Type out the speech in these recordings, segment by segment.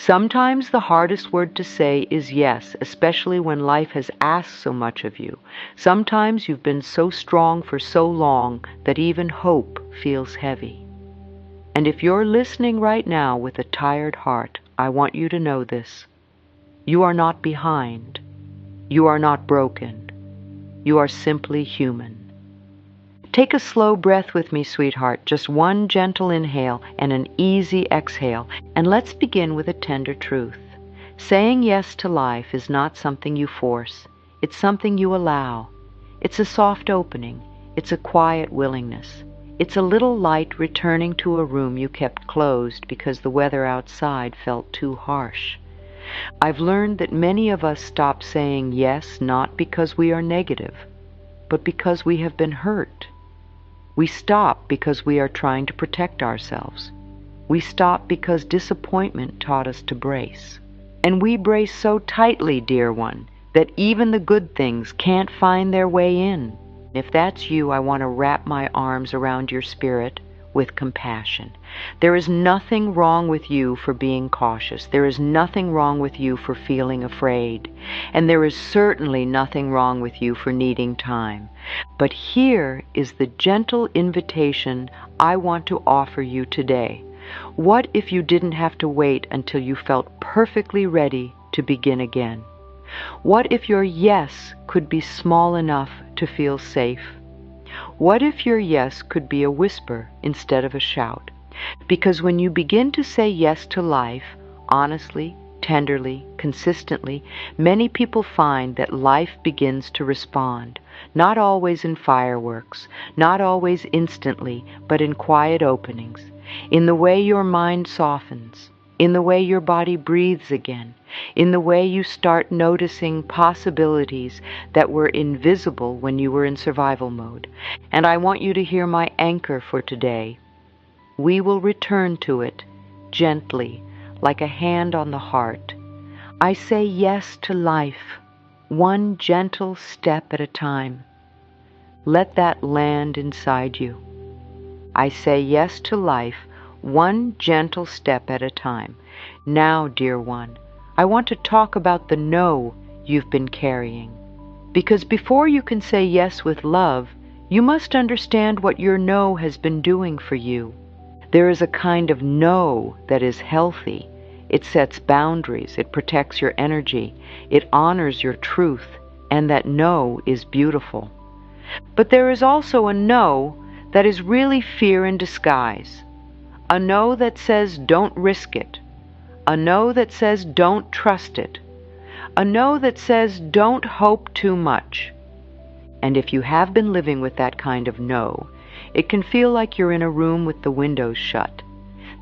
Sometimes the hardest word to say is yes, especially when life has asked so much of you. Sometimes you've been so strong for so long that even hope feels heavy. And if you're listening right now with a tired heart, I want you to know this. You are not behind. You are not broken. You are simply human. Take a slow breath with me, sweetheart, just one gentle inhale and an easy exhale, and let's begin with a tender truth. Saying yes to life is not something you force. It's something you allow. It's a soft opening. It's a quiet willingness. It's a little light returning to a room you kept closed because the weather outside felt too harsh. I've learned that many of us stop saying yes not because we are negative, but because we have been hurt. We stop because we are trying to protect ourselves. We stop because disappointment taught us to brace. And we brace so tightly, dear one, that even the good things can't find their way in. If that's you, I want to wrap my arms around your spirit with compassion. There is nothing wrong with you for being cautious. There is nothing wrong with you for feeling afraid. And there is certainly nothing wrong with you for needing time. But here is the gentle invitation I want to offer you today. What if you didn't have to wait until you felt perfectly ready to begin again? What if your yes could be small enough to feel safe? What if your yes could be a whisper instead of a shout? Because when you begin to say yes to life, honestly, tenderly, consistently, many people find that life begins to respond, not always in fireworks, not always instantly, but in quiet openings, in the way your mind softens, in the way your body breathes again, in the way you start noticing possibilities that were invisible when you were in survival mode. And I want you to hear my anchor for today. We will return to it gently, like a hand on the heart. I say yes to life, one gentle step at a time. Let that land inside you. I say yes to life, one gentle step at a time. Now, dear one, I want to talk about the no you've been carrying. Because before you can say yes with love, you must understand what your no has been doing for you. There is a kind of no that is healthy. It sets boundaries, it protects your energy, it honors your truth, and that no is beautiful. But there is also a no that is really fear in disguise. A no that says don't risk it. A no that says don't trust it. A no that says don't hope too much. And if you have been living with that kind of no, it can feel like you're in a room with the windows shut.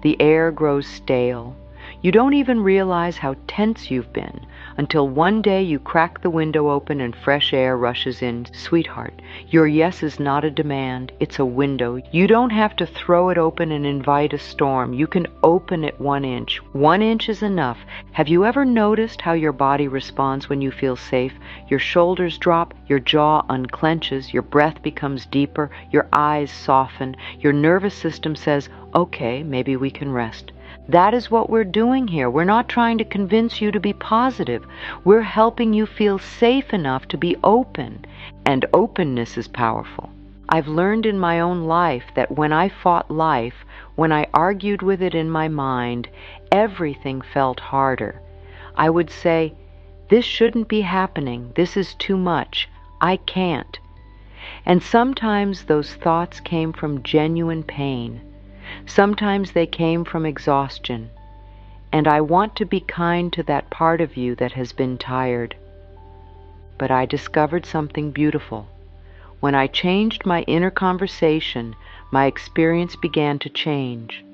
The air grows stale. You don't even realize how tense you've been until one day you crack the window open and fresh air rushes in. Sweetheart, your yes is not a demand, it's a window. You don't have to throw it open and invite a storm. You can open it 1 inch. 1 inch is enough. Have you ever noticed how your body responds when you feel safe? Your shoulders drop, your jaw unclenches, your breath becomes deeper, your eyes soften, your nervous system says, okay, maybe we can rest. That is what we're doing here. We're not trying to convince you to be positive. We're helping you feel safe enough to be open. And openness is powerful. I've learned in my own life that when I fought life, when I argued with it in my mind, everything felt harder. I would say, this shouldn't be happening. This is too much. I can't. And sometimes those thoughts came from genuine pain. Sometimes they came from exhaustion, and I want to be kind to that part of you that has been tired. But I discovered something beautiful. When I changed my inner conversation, my experience began to change.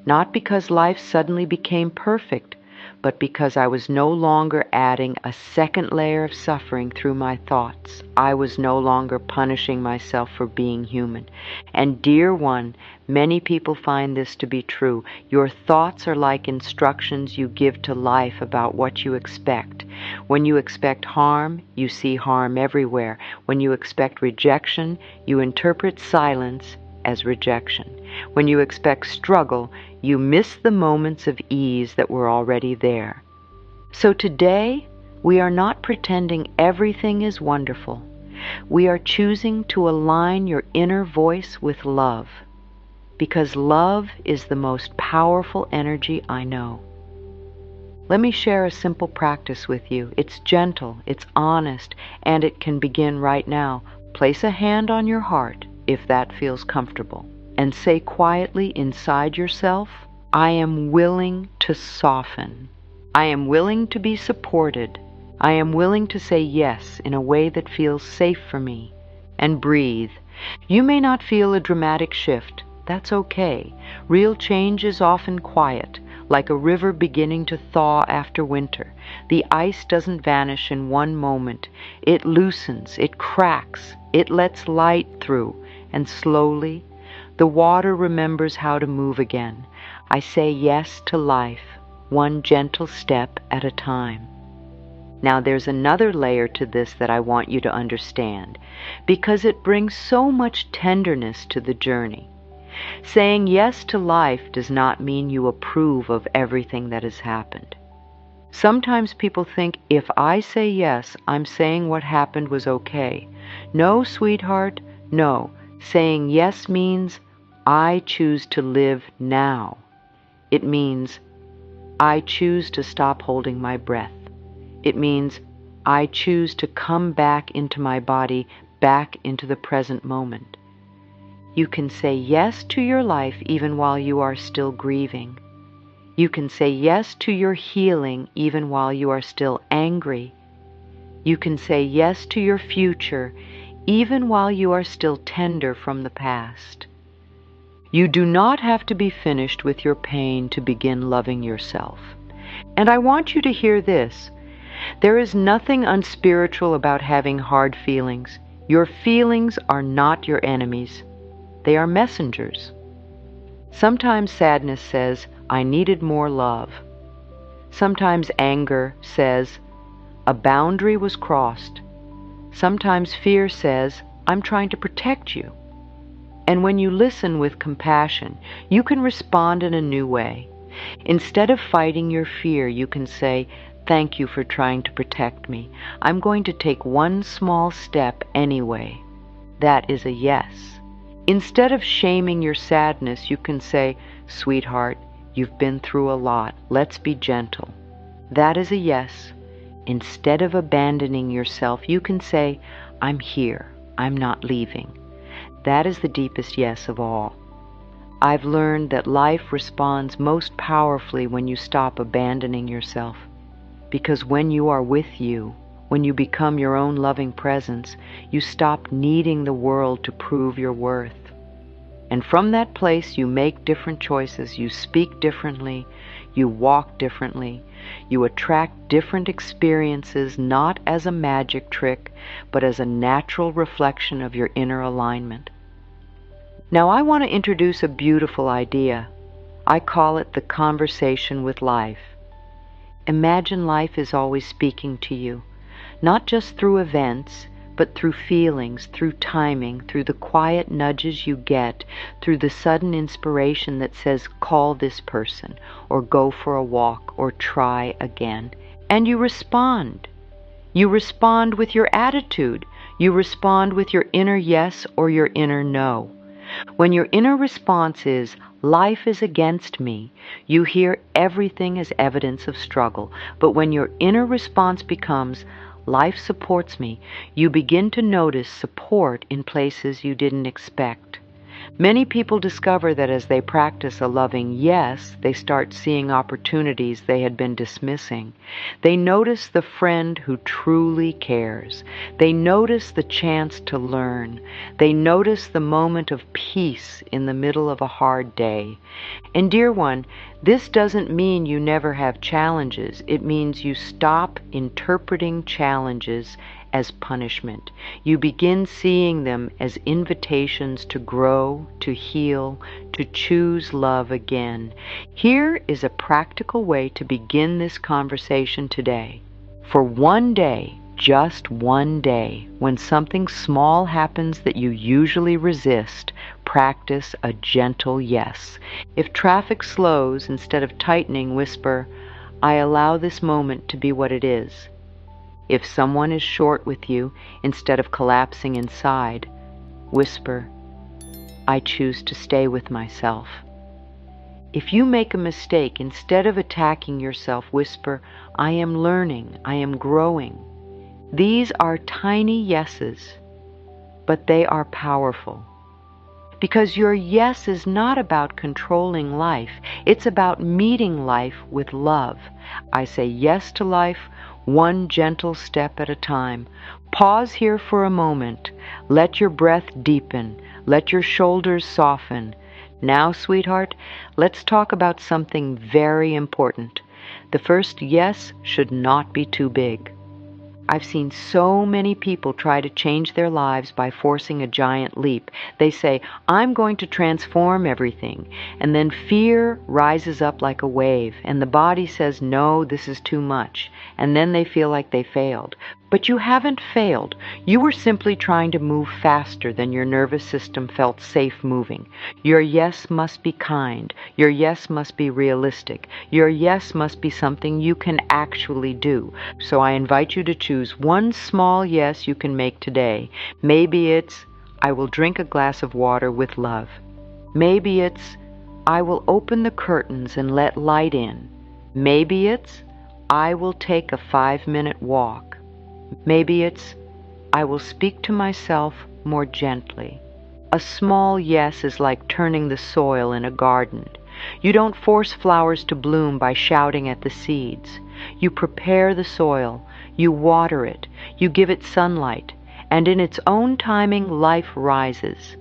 Not because life suddenly became perfect, but because I was no longer adding a second layer of suffering through my thoughts. I was no longer punishing myself for being human. And dear one, many people find this to be true. Your thoughts are like instructions you give to life about what you expect. When you expect harm, you see harm everywhere. When you expect rejection, you interpret silence as rejection. When you expect struggle, you miss the moments of ease that were already there. So today, we are not pretending everything is wonderful. We are choosing to align your inner voice with love, because love is the most powerful energy I know. Let me share a simple practice with you. It's gentle, it's honest, and it can begin right now. Place a hand on your heart, if that feels comfortable, and say quietly inside yourself, I am willing to soften. I am willing to be supported. I am willing to say yes in a way that feels safe for me. And breathe. You may not feel a dramatic shift. That's okay. Real change is often quiet, like a river beginning to thaw after winter. The ice doesn't vanish in one moment. It loosens, it cracks, it lets light through, and slowly, the water remembers how to move again. I say yes to life, one gentle step at a time. Now there's another layer to this that I want you to understand, because it brings so much tenderness to the journey. Saying yes to life does not mean you approve of everything that has happened. Sometimes people think if I say yes, I'm saying what happened was okay. No, sweetheart, no. Saying yes means I choose to live now. It means I choose to stop holding my breath. It means I choose to come back into my body, back into the present moment. You can say yes to your life even while you are still grieving. You can say yes to your healing even while you are still angry. You can say yes to your future even while you are still tender from the past. You do not have to be finished with your pain to begin loving yourself. And I want you to hear this. There is nothing unspiritual about having hard feelings. Your feelings are not your enemies. They are messengers. Sometimes sadness says, I needed more love. Sometimes anger says, a boundary was crossed. Sometimes fear says, I'm trying to protect you. And when you listen with compassion, you can respond in a new way. Instead of fighting your fear, you can say, thank you for trying to protect me. I'm going to take one small step anyway. That is a yes. Instead of shaming your sadness, you can say, sweetheart, you've been through a lot. Let's be gentle. That is a yes. Instead of abandoning yourself, you can say, I'm here. I'm not leaving. That is the deepest yes of all. I've learned that life responds most powerfully when you stop abandoning yourself. Because when you are with you, when you become your own loving presence, you stop needing the world to prove your worth. And from that place, you make different choices. You speak differently. You walk differently. You attract different experiences, not as a magic trick, but as a natural reflection of your inner alignment. Now I want to introduce a beautiful idea. I call it the conversation with life. Imagine life is always speaking to you, not just through events, but through feelings, through timing, through the quiet nudges you get, through the sudden inspiration that says, call this person, or go for a walk, or try again. And you respond. You respond with your attitude. You respond with your inner yes or your inner no. When your inner response is, life is against me, you hear everything as evidence of struggle. But when your inner response becomes, life supports me, you begin to notice support in places you didn't expect. Many people discover that as they practice a loving yes, they start seeing opportunities they had been dismissing. They notice the friend who truly cares. They notice the chance to learn. They notice the moment of peace in the middle of a hard day. And dear one, this doesn't mean you never have challenges. It means you stop interpreting challenges as punishment. You begin seeing them as invitations to grow, to heal, to choose love again. Here is a practical way to begin this conversation today. For one day, just one day, when something small happens that you usually resist, practice a gentle yes. If traffic slows, instead of tightening, whisper, "I allow this moment to be what it is." If someone is short with you, instead of collapsing inside, whisper, "I choose to stay with myself." If you make a mistake, instead of attacking yourself, whisper, "I am learning, I am growing." These are tiny yeses, but they are powerful. Because your yes is not about controlling life, it's about meeting life with love. I say yes to life, one gentle step at a time. Pause here for a moment. Let your breath deepen. Let your shoulders soften. Now, sweetheart, let's talk about something very important. The first yes should not be too big. I've seen so many people try to change their lives by forcing a giant leap. They say, "I'm going to transform everything." And then fear rises up like a wave, and the body says, "No, this is too much." And then they feel like they failed. But you haven't failed. You were simply trying to move faster than your nervous system felt safe moving. Your yes must be kind. Your yes must be realistic. Your yes must be something you can actually do. So I invite you to choose one small yes you can make today. Maybe it's, "I will drink a glass of water with love." Maybe it's, "I will open the curtains and let light in." Maybe it's, "I will take a 5-minute walk." Maybe it's, "I will speak to myself more gently." A small yes is like turning the soil in a garden. You don't force flowers to bloom by shouting at the seeds. You prepare the soil, you water it, you give it sunlight, and in its own timing life rises.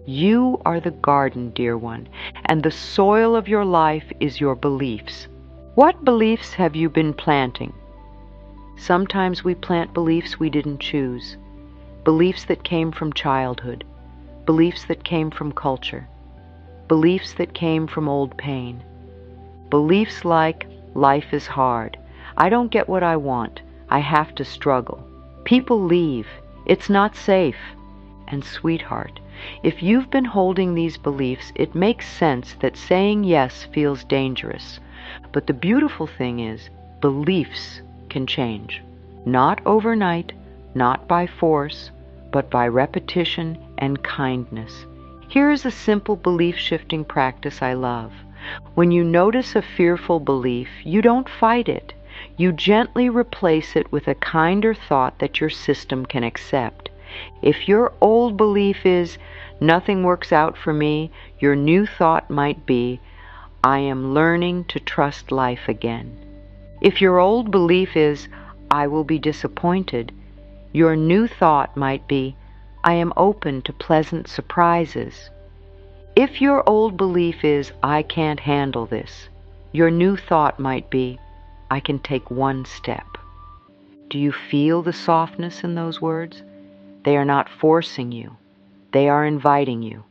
You are the garden, dear one, and the soil of your life is your beliefs. What beliefs have you been planting? Sometimes we plant beliefs we didn't choose, beliefs that came from childhood, beliefs that came from culture, beliefs that came from old pain. Beliefs like, "Life is hard. I don't get what I want. I have to struggle. People leave. It's not safe." And sweetheart, if you've been holding these beliefs, it makes sense that saying yes feels dangerous. But the beautiful thing is, beliefs can change. Not overnight, not by force, but by repetition and kindness. Here is a simple belief-shifting practice I love. When you notice a fearful belief, you don't fight it. You gently replace it with a kinder thought that your system can accept. If your old belief is, "Nothing works out for me," your new thought might be, "I am learning to trust life again." If your old belief is, "I will be disappointed," your new thought might be, "I am open to pleasant surprises." If your old belief is, "I can't handle this," your new thought might be, "I can take one step." Do you feel the softness in those words? They are not forcing you. They are inviting you.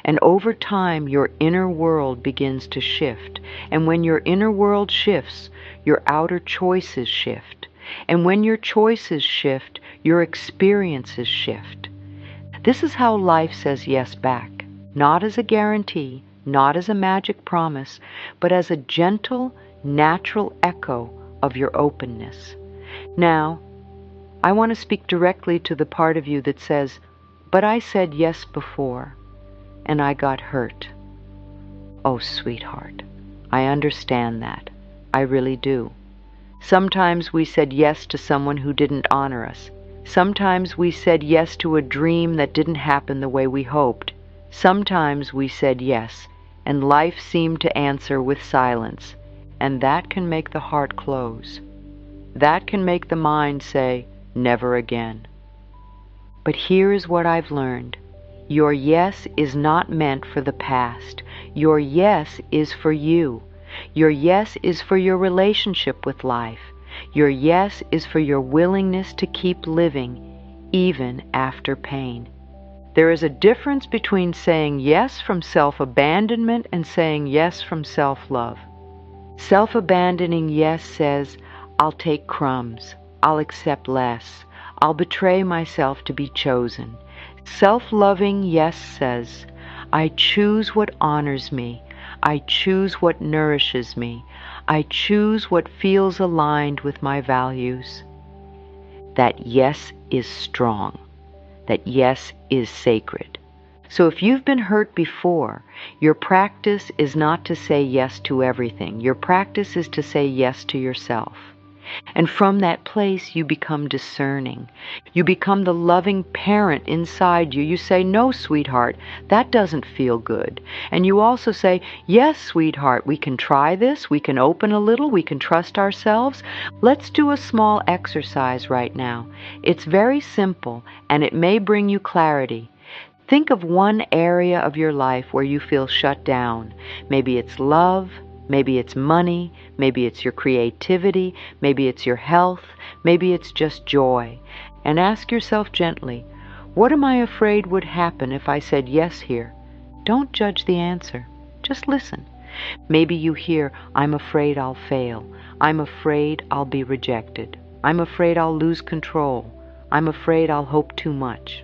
And over time, your inner world begins to shift. And when your inner world shifts, your outer choices shift. And when your choices shift, your experiences shift. This is how life says yes back. Not as a guarantee, not as a magic promise, but as a gentle, natural echo of your openness. Now, I want to speak directly to the part of you that says, "But I said yes before, and I got hurt." Oh, sweetheart, I understand that. I really do. Sometimes we said yes to someone who didn't honor us. Sometimes we said yes to a dream that didn't happen the way we hoped. Sometimes we said yes, and life seemed to answer with silence, and that can make the heart close. That can make the mind say, "Never again." But here is what I've learned. Your yes is not meant for the past. Your yes is for you. Your yes is for your relationship with life. Your yes is for your willingness to keep living, even after pain. There is a difference between saying yes from self-abandonment and saying yes from self-love. Self-abandoning yes says, "I'll take crumbs. I'll accept less. I'll betray myself to be chosen. Self-loving yes says, I choose what honors me. I choose what nourishes me. I choose what feels aligned with my values. That yes is strong. That yes is sacred. So if you've been hurt before, your practice is not to say yes to everything. Your practice is to say yes to yourself. And from that place, you become discerning. You become the loving parent inside you. You say, no, sweetheart, that doesn't feel good. And you also say, yes, sweetheart, we can try this. We can open a little. We can trust ourselves. Let's do a small exercise right now. It's very simple, and it may bring you clarity. Think of one area of your life where you feel shut down. Maybe it's love. Maybe it's money, maybe it's your creativity, maybe it's your health, maybe it's just joy. And ask yourself gently, what am I afraid would happen if I said yes here? Don't judge the answer. Just listen. Maybe you hear, I'm afraid I'll fail. I'm afraid I'll be rejected. I'm afraid I'll lose control. I'm afraid I'll hope too much.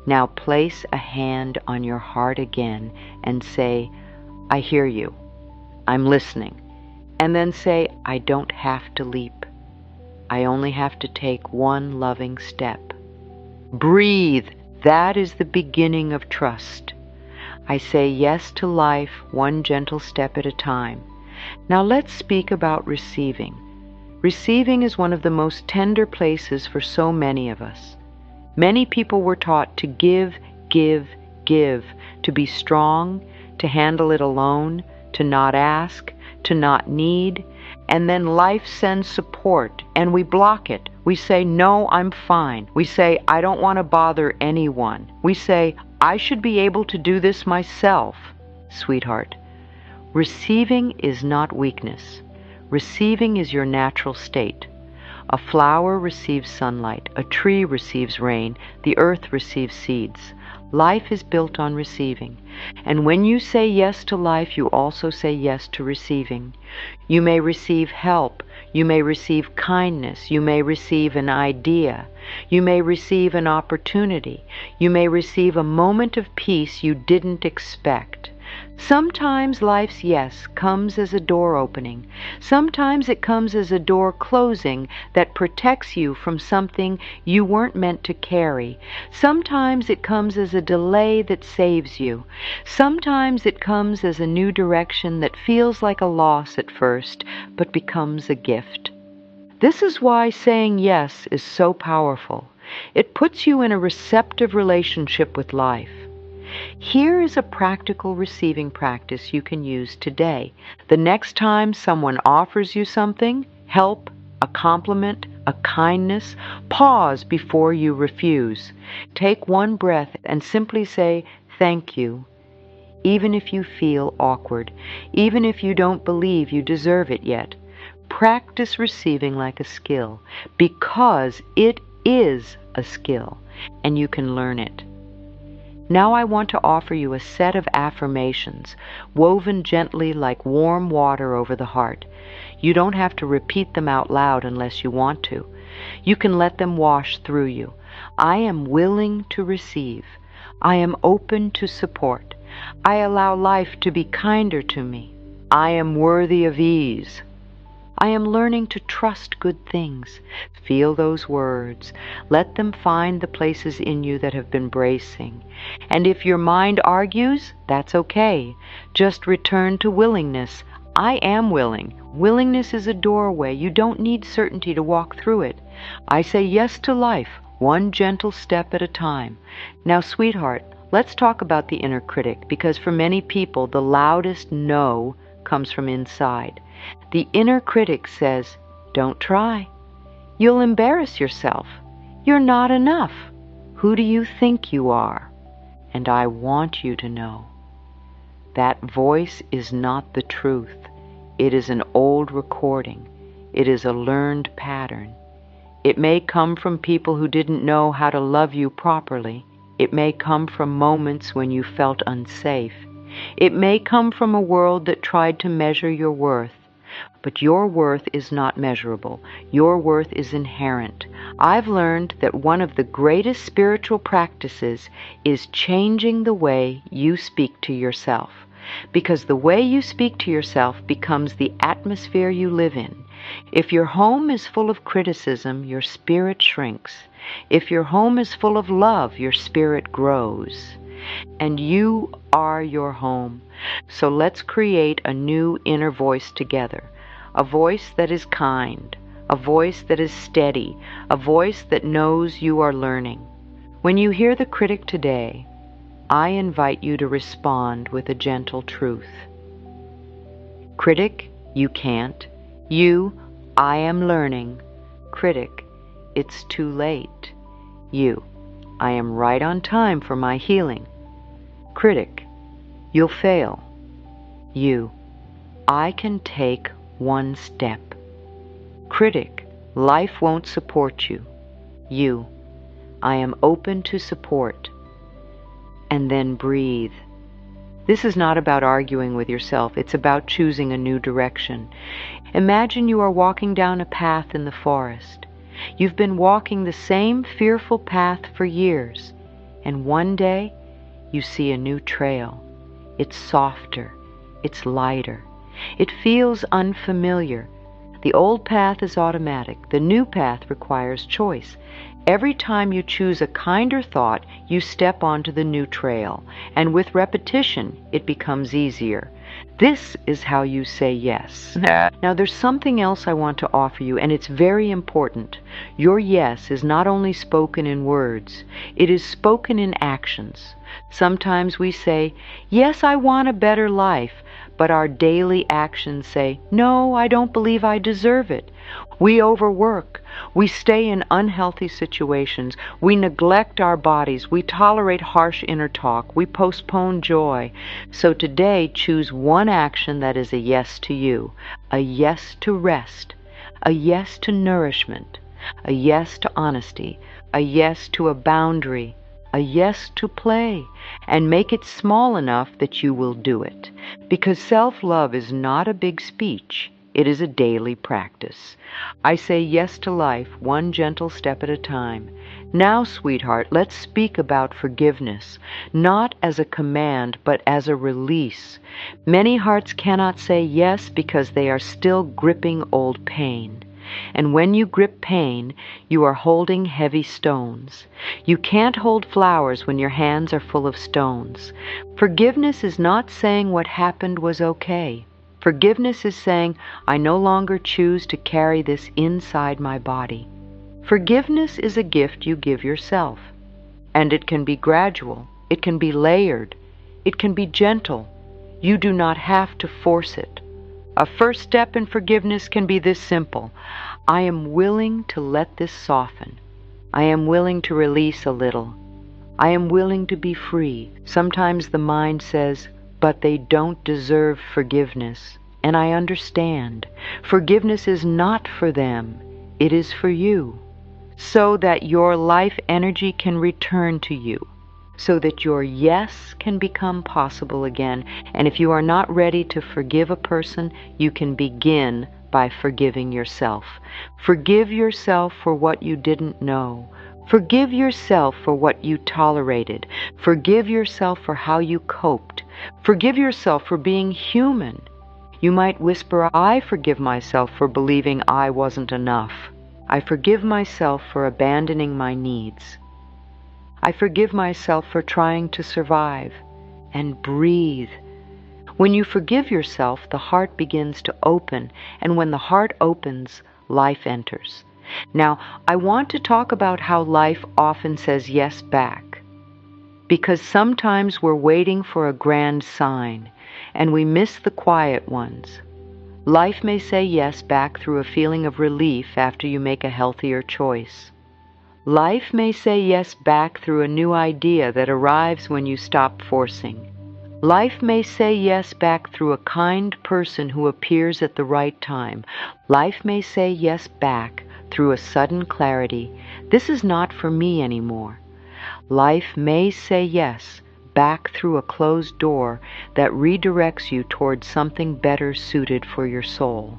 Now place a hand on your heart again and say, I hear you. I'm listening. And then say, I don't have to leap. I only have to take one loving step. Breathe. That is the beginning of trust. I say yes to life, one gentle step at a time. Now let's speak about receiving. Receiving is one of the most tender places for so many of us. Many people were taught to give, give, give, to be strong, to handle it alone, to not ask, to not need, and then life sends support and we block it. We say, no, I'm fine. We say, I don't want to bother anyone. We say, I should be able to do this myself. Sweetheart, receiving is not weakness. Receiving is your natural state. A flower receives sunlight, a tree receives rain, the earth receives seeds. Life is built on receiving. And when you say yes to life, you also say yes to receiving. You may receive help. You may receive kindness. You may receive an idea. You may receive an opportunity. You may receive a moment of peace you didn't expect. Sometimes life's yes comes as a door opening. Sometimes it comes as a door closing that protects you from something you weren't meant to carry. Sometimes it comes as a delay that saves you. Sometimes it comes as a new direction that feels like a loss at first, but becomes a gift. This is why saying yes is so powerful. It puts you in a receptive relationship with life. Here is a practical receiving practice you can use today. The next time someone offers you something, help, a compliment, a kindness, pause before you refuse. Take one breath and simply say, thank you. Even if you feel awkward, even if you don't believe you deserve it yet. Practice receiving like a skill, because it is a skill, and you can learn it. Now I want to offer you a set of affirmations, woven gently like warm water over the heart. You don't have to repeat them out loud unless you want to. You can let them wash through you. I am willing to receive. I am open to support. I allow life to be kinder to me. I am worthy of ease. I am learning to trust good things. Feel those words. Let them find the places in you that have been bracing. And if your mind argues, that's okay. Just return to willingness. I am willing. Willingness is a doorway. You don't need certainty to walk through it. I say yes to life, one gentle step at a time. Now, sweetheart, let's talk about the inner critic, because for many people, the loudest no comes from inside. The inner critic says, don't try. You'll embarrass yourself. You're not enough. Who do you think you are? And I want you to know that voice is not the truth. It is an old recording. It is a learned pattern. It may come from people who didn't know how to love you properly. It may come from moments when you felt unsafe. It may come from a world that tried to measure your worth. But your worth is not measurable. Your worth is inherent. I've learned that one of the greatest spiritual practices is changing the way you speak to yourself. Because the way you speak to yourself becomes the atmosphere you live in. If your home is full of criticism, your spirit shrinks. If your home is full of love, your spirit grows. And you are your home. So let's create a new inner voice together. A voice that is kind, a voice that is steady, a voice that knows you are learning. When you hear the critic today, I invite you to respond with a gentle truth. Critic, you can't. You, I am learning. Critic, it's too late. You, I am right on time for my healing. Critic, you'll fail. You, I can take one step. Critic, life won't support you. You, I am open to support. And then breathe. This is not about arguing with yourself. It's about choosing a new direction. Imagine you are walking down a path in the forest. You've been walking the same fearful path for years, and one day you see a new trail. It's softer. It's lighter. It feels unfamiliar. The old path is automatic. The new path requires choice. Every time you choose a kinder thought, you step onto the new trail, and with repetition, it becomes easier. This is how you say yes. Now, there's something else I want to offer you, and it's very important. Your yes is not only spoken in words, it is spoken in actions. Sometimes we say, yes, I want a better life, but our daily actions say, no, I don't believe I deserve it. We overwork. We stay in unhealthy situations. We neglect our bodies. We tolerate harsh inner talk. We postpone joy. So today, choose one action that is a yes to you, a yes to rest, a yes to nourishment, a yes to honesty, a yes to a boundary, a yes to play, and make it small enough that you will do it. Because self-love is not a big speech. It is a daily practice. I say yes to life, one gentle step at a time. Now, sweetheart, let's speak about forgiveness, not as a command, but as a release. Many hearts cannot say yes because they are still gripping old pain. And when you grip pain, you are holding heavy stones. You can't hold flowers when your hands are full of stones. Forgiveness is not saying what happened was okay. Forgiveness is saying, I no longer choose to carry this inside my body. Forgiveness is a gift you give yourself. And it can be gradual. It can be layered. It can be gentle. You do not have to force it. A first step in forgiveness can be this simple. I am willing to let this soften. I am willing to release a little. I am willing to be free. Sometimes the mind says, but they don't deserve forgiveness. And I understand. Forgiveness is not for them. It is for you. So that your life energy can return to you. So that your yes can become possible again. And if you are not ready to forgive a person, you can begin by forgiving yourself. Forgive yourself for what you didn't know. Forgive yourself for what you tolerated. Forgive yourself for how you coped. Forgive yourself for being human. You might whisper, I forgive myself for believing I wasn't enough. I forgive myself for abandoning my needs. I forgive myself for trying to survive. And breathe. When you forgive yourself, the heart begins to open, and when the heart opens, life enters. Now, I want to talk about how life often says yes back. Because sometimes we're waiting for a grand sign, and we miss the quiet ones. Life may say yes back through a feeling of relief after you make a healthier choice. Life may say yes back through a new idea that arrives when you stop forcing. Life may say yes back through a kind person who appears at the right time. Life may say yes back through a sudden clarity. This is not for me anymore. Life may say yes back through a closed door that redirects you towards something better suited for your soul.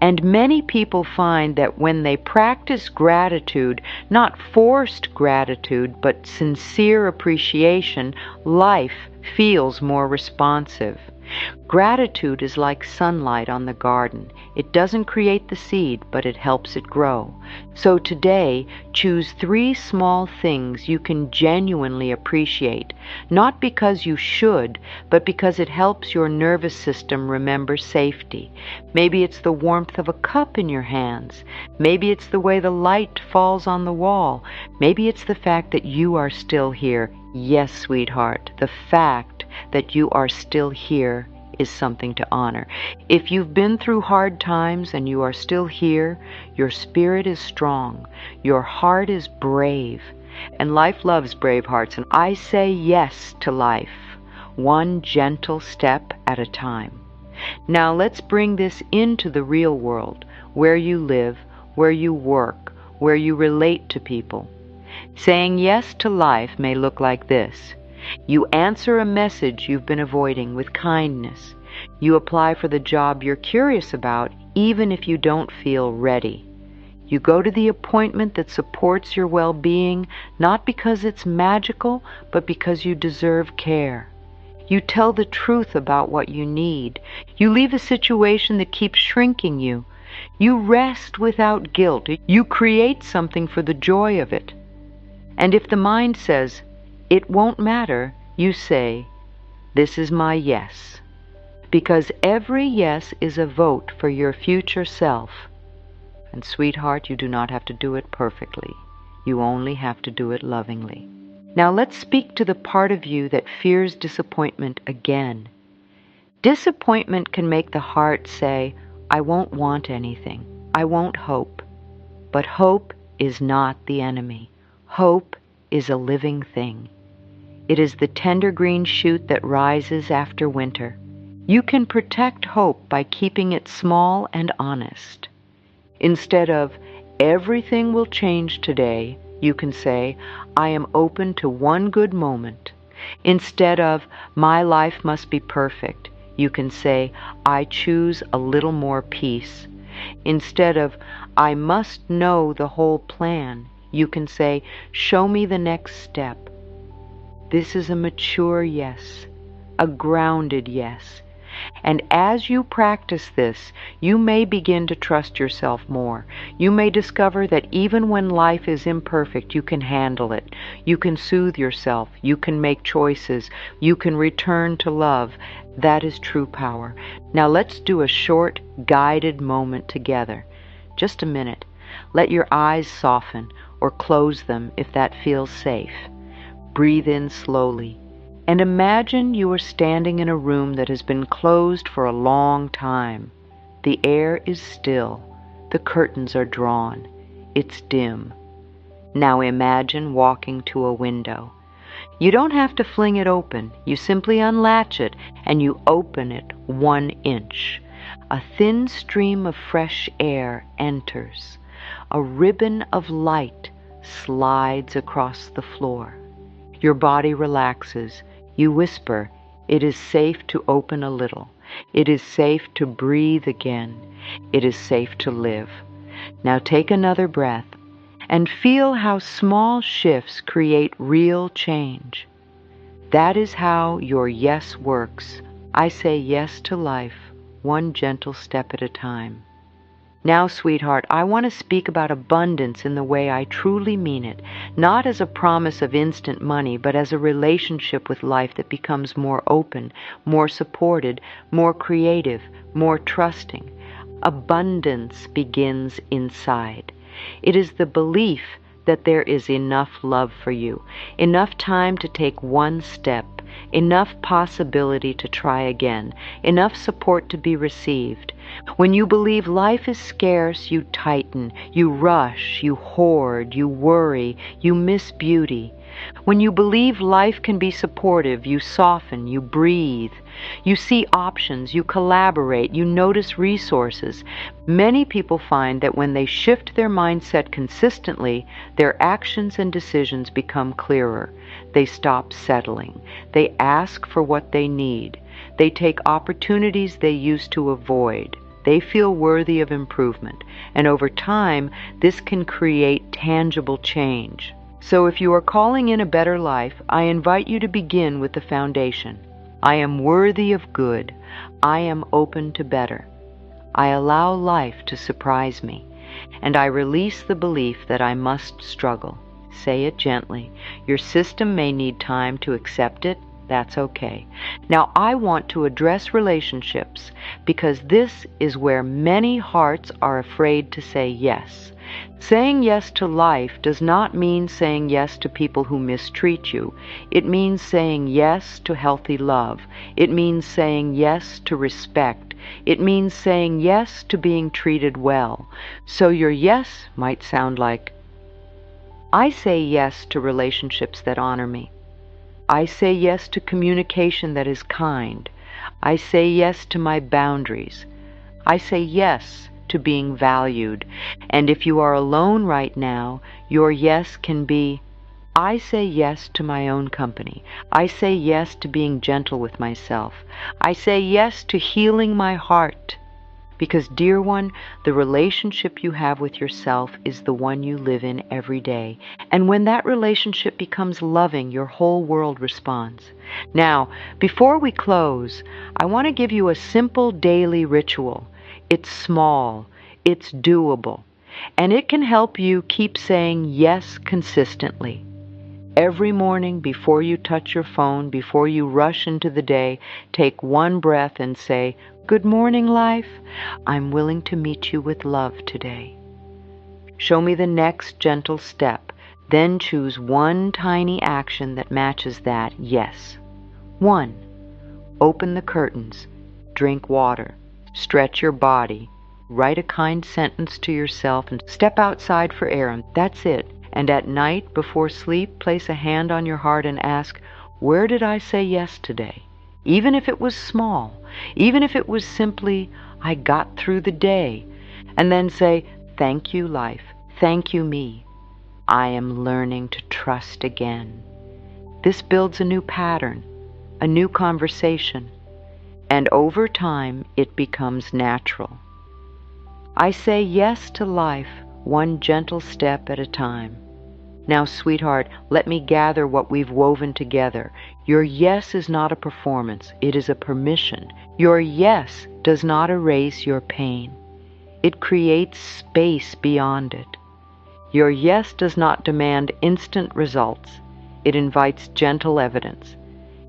And many people find that when they practice gratitude, not forced gratitude, but sincere appreciation, life feels more responsive. Gratitude is like sunlight on the garden. It doesn't create the seed, but it helps it grow. So today, choose 3 small things you can genuinely appreciate, not because you should, but because it helps your nervous system remember safety. Maybe it's the warmth of a cup in your hands. Maybe it's the way the light falls on the wall. Maybe it's the fact that you are still here. Yes, sweetheart, the fact that you are still here is something to honor. If you've been through hard times and you are still here, your spirit is strong, your heart is brave, and life loves brave hearts. And I say yes to life, one gentle step at a time. Now let's bring this into the real world, where you live, where you work, where you relate to people. Saying yes to life may look like this. You answer a message you've been avoiding with kindness. You apply for the job you're curious about, even if you don't feel ready. You go to the appointment that supports your well-being, not because it's magical, but because you deserve care. You tell the truth about what you need. You leave a situation that keeps shrinking you. You rest without guilt. You create something for the joy of it. And if the mind says, "It won't matter," you say, "This is my yes." Because every yes is a vote for your future self. And sweetheart, you do not have to do it perfectly. You only have to do it lovingly. Now let's speak to the part of you that fears disappointment again. Disappointment can make the heart say, "I won't want anything. I won't hope." But hope is not the enemy. Hope is a living thing. It is the tender green shoot that rises after winter. You can protect hope by keeping it small and honest. Instead of, "Everything will change today," you can say, "I am open to one good moment." Instead of, "My life must be perfect," you can say, "I choose a little more peace." Instead of, "I must know the whole plan," you can say, "Show me the next step." This is a mature yes, a grounded yes. And as you practice this, you may begin to trust yourself more. You may discover that even when life is imperfect, you can handle it. You can soothe yourself. You can make choices. You can return to love. That is true power. Now let's do a short, guided moment together. Just a minute. Let your eyes soften or close them if that feels safe. Breathe in slowly. And imagine you are standing in a room that has been closed for a long time. The air is still. The curtains are drawn. It's dim. Now imagine walking to a window. You don't have to fling it open. You simply unlatch it and you open it 1 inch. A thin stream of fresh air enters. A ribbon of light slides across the floor. Your body relaxes. You whisper, "It is safe to open a little. It is safe to breathe again. It is safe to live." Now take another breath and feel how small shifts create real change. That is how your yes works. I say yes to life, one gentle step at a time. Now, sweetheart, I want to speak about abundance in the way I truly mean it, not as a promise of instant money, but as a relationship with life that becomes more open, more supported, more creative, more trusting. Abundance begins inside. It is the belief that there is enough love for you, enough time to take one step, enough possibility to try again, enough support to be received. When you believe life is scarce, you tighten, you rush, you hoard, you worry, you miss beauty. When you believe life can be supportive, you soften, you breathe, you see options, you collaborate, you notice resources. Many people find that when they shift their mindset consistently, their actions and decisions become clearer. They stop settling. They ask for what they need. They take opportunities they used to avoid. They feel worthy of improvement. And over time, this can create tangible change. So if you are calling in a better life, I invite you to begin with the foundation. I am worthy of good. I am open to better. I allow life to surprise me, and I release the belief that I must struggle. Say it gently. Your system may need time to accept it. That's okay. Now I want to address relationships because this is where many hearts are afraid to say yes. Saying yes to life does not mean saying yes to people who mistreat you. It means saying yes to healthy love. It means saying yes to respect. It means saying yes to being treated well. So your yes might sound like, I say yes to relationships that honor me. I say yes to communication that is kind. I say yes to my boundaries. I say yes to being valued. And if you are alone right now, your yes can be, I say yes to my own company. I say yes to being gentle with myself. I say yes to healing my heart. Because, dear one, the relationship you have with yourself is the one you live in every day. And when that relationship becomes loving, your whole world responds. Now, before we close, I want to give you a simple daily ritual. It's small, it's doable, and it can help you keep saying yes consistently. Every morning, before you touch your phone, before you rush into the day, take one breath and say, Good morning, life. I'm willing to meet you with love today. Show me the next gentle step. Then choose one tiny action that matches that yes. 1. Open the curtains. Drink water. Stretch your body. Write a kind sentence to yourself and step outside for air. That's it. And at night, before sleep, place a hand on your heart and ask, where did I say yes today? Even if it was small, even if it was simply, I got through the day. And then say, thank you, life. Thank you, me. I am learning to trust again. This builds a new pattern, a new conversation, and over time it becomes natural. I say yes to life, one gentle step at a time. Now, sweetheart, let me gather what we've woven together. Your yes is not a performance. It is a permission. Your yes does not erase your pain. It creates space beyond it. Your yes does not demand instant results. It invites gentle evidence.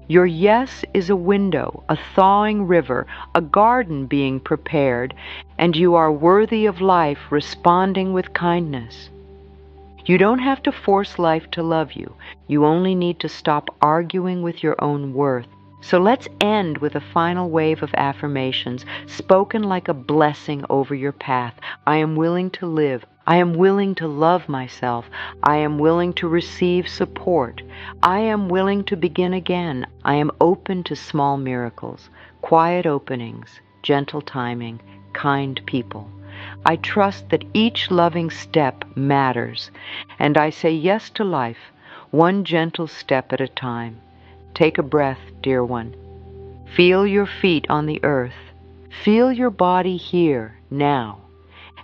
Your yes is a window, a thawing river, a garden being prepared, and you are worthy of life responding with kindness. You don't have to force life to love you. You only need to stop arguing with your own worth. So let's end with a final wave of affirmations spoken like a blessing over your path. I am willing to live. I am willing to love myself. I am willing to receive support. I am willing to begin again. I am open to small miracles, quiet openings, gentle timing, kind people. I trust that each loving step matters, and I say yes to life, one gentle step at a time. Take a breath, dear one. Feel your feet on the earth. Feel your body here, now.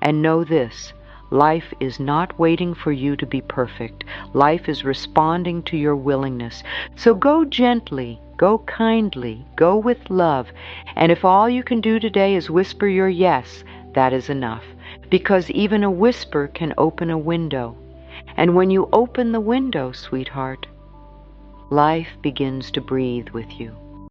And know this, life is not waiting for you to be perfect. Life is responding to your willingness. So go gently, go kindly, go with love. And if all you can do today is whisper your yes, that is enough. Because even a whisper can open a window. And when you open the window, sweetheart, life begins to breathe with you.